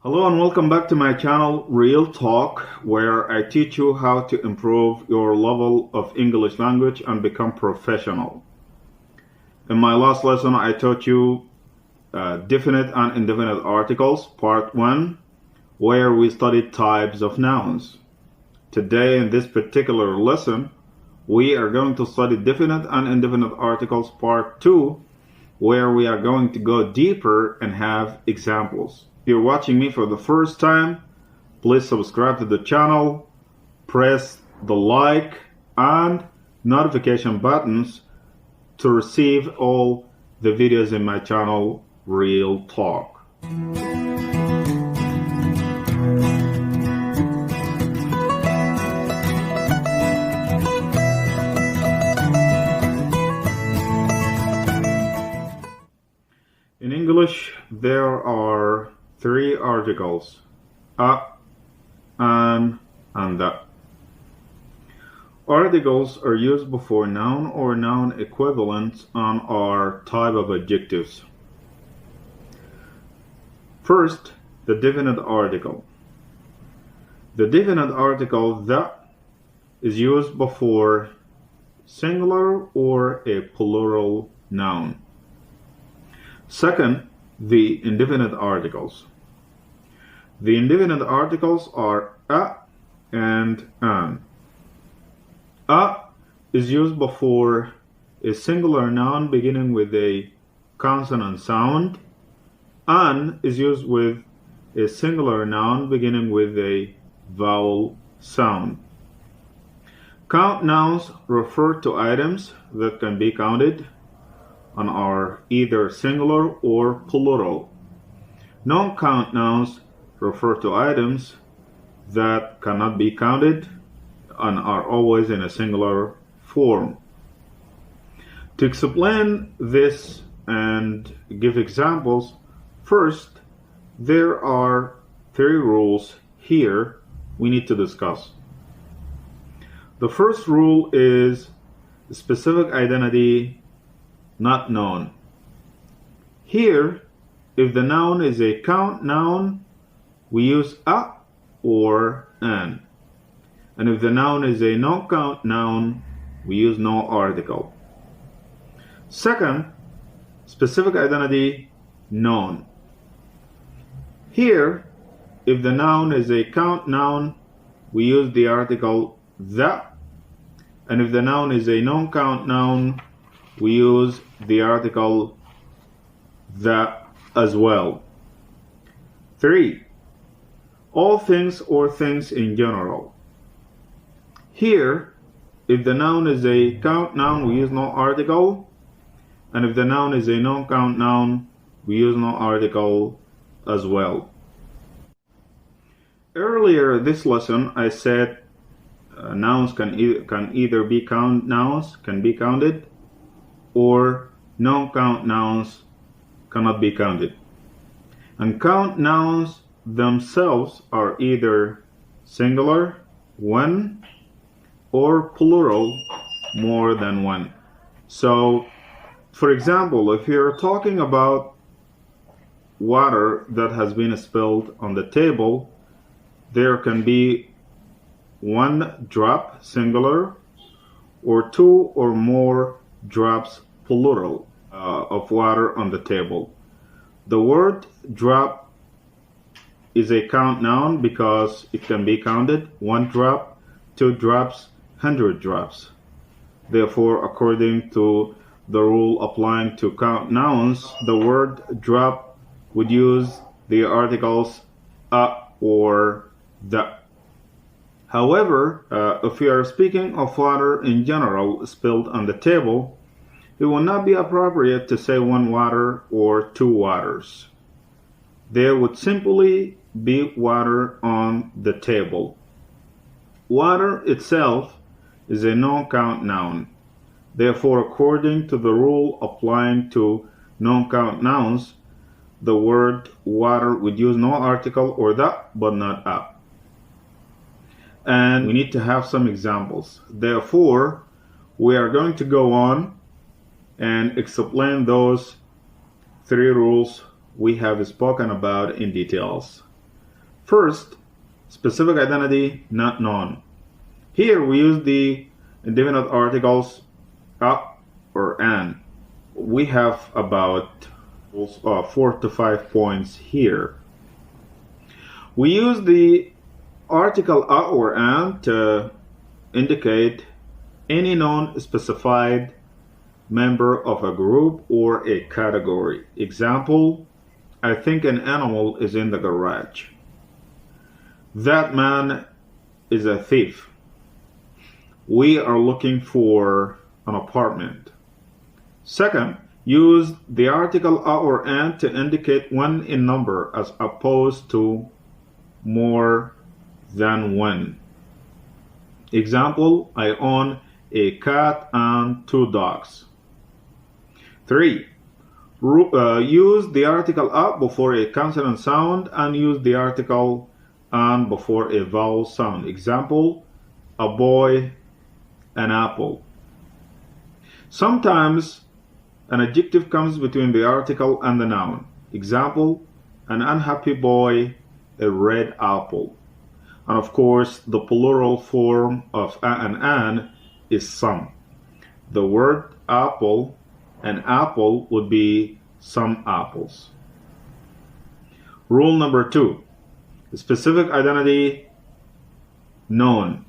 Hello and welcome back to my channel Real Talk, where I teach you how to improve your level of English language and become professional. In my last lesson I taught you definite and indefinite articles, part 1, where we studied types of nouns. Today in this particular lesson we are going to study definite and indefinite articles, part 2, where we are going to go deeper and have examples. If you're watching me for the first time, please subscribe to the channel, press the like and notification buttons to receive all the videos in my channel Real Talk. In English, there are 3 articles: a, an, and the. Articles are used before noun or noun equivalents and are type of adjectives. First, the definite article. The definite article the is used before singular or a plural noun. Second, the indefinite articles. The indefinite articles are a and an. A is used before a singular noun beginning with a consonant sound. An is used with a singular noun beginning with a vowel sound. Count nouns refer to items that can be counted and are either singular or plural. Non-count nouns refer to items that cannot be counted and are always in a singular form. To explain this and give examples, first, there are 3 rules here we need to discuss. The first rule is specific identity not known. Here, if the noun is a count noun, we use a or an. And if the noun is a non-count noun, we use no article. Second, specific identity known. Here, if the noun is a count noun, we use the article the. And if the noun is a non-count noun, we use the article the as well. 3. All things or things in general. Here, if the noun is a count noun, we use no article. And if the noun is a non-count noun, we use no article as well. Earlier this lesson, I said nouns can either be count nouns, can be counted, or non-count nouns cannot be counted. And count nouns themselves are either singular, one, or plural, more than one. So, for example, if you're talking about water that has been spilled on the table, there can be 1 drop, singular, or 2 or more drops, plural, of water on the table. The word drop is a count noun because it can be counted: 1 drop, 2 drops, 100 drops. Therefore, according to the rule applying to count nouns, the word drop would use the articles a or the. However, if we are speaking of water in general spilled on the table, it will not be appropriate to say 1 water or 2 waters. There would simply be water on the table. Water itself is a non-count noun. Therefore, according to the rule applying to non-count nouns, the word water would use no article or the, but not a. And we need to have some examples. Therefore, we are going to go on and explain those 3 rules we have spoken about in details. First, specific identity, not noun. Here we use the indefinite articles a or an. We have about 4 to 5 points here. We use the article a or an to indicate any non-specified member of a group or a category. Example, I think an animal is in the garage. That man is a thief. We are looking for an apartment. Second, use the article a or an to indicate one in number as opposed to more than one. Example, I own a cat and 2 dogs. 3. Use the article a before a consonant sound and use the article an before a vowel sound. Example, a boy, an apple. Sometimes an adjective comes between the article and the noun. Example, an unhappy boy, a red apple. And of course, the plural form of a and an is some. The word apple, an apple would be some apples. Rule number 2. Specific identity, noun.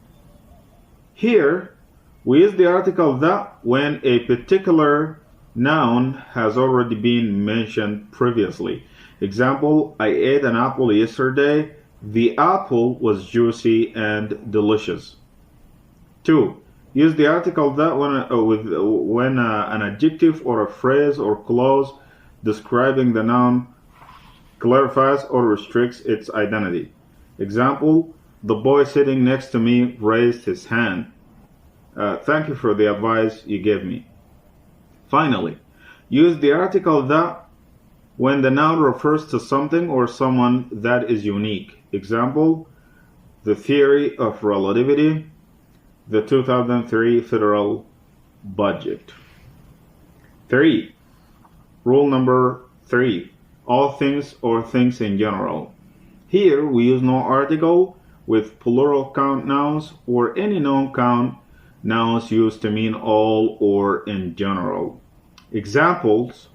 Here, we use the article the when a particular noun has already been mentioned previously. Example, I ate an apple yesterday. The apple was juicy and delicious. 2. Use the article that when an adjective or a phrase or clause describing the noun clarifies or restricts its identity. Example, the boy sitting next to me raised his hand. Thank you for the advice you gave me. Finally, use the article that when the noun refers to something or someone that is unique. Example, the theory of relativity, the 2003 federal budget. 3. Rule number 3. All things or things in general. Here we use no article with plural count nouns or any non-count nouns used to mean all or in general. Examples,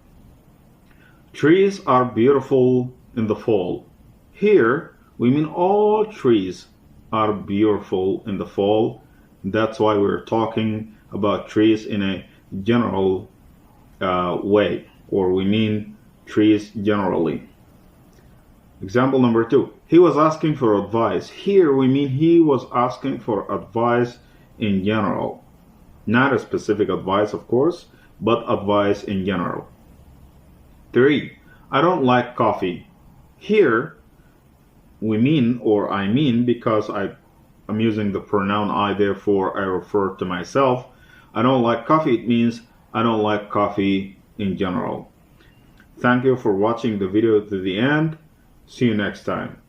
trees are beautiful in the fall. Here we mean all trees are beautiful in the fall. That's why we're talking about trees in a general way, or we mean trees generally. Example number 2. He was asking for advice. Here we mean he was asking for advice in general. Not a specific advice, of course, but advice in general. 3. I don't like coffee. Here we mean, or I mean, because I'm using the pronoun I, therefore I refer to myself. I don't like coffee. It means I don't like coffee in general. Thank you for watching the video to the end. See you next time.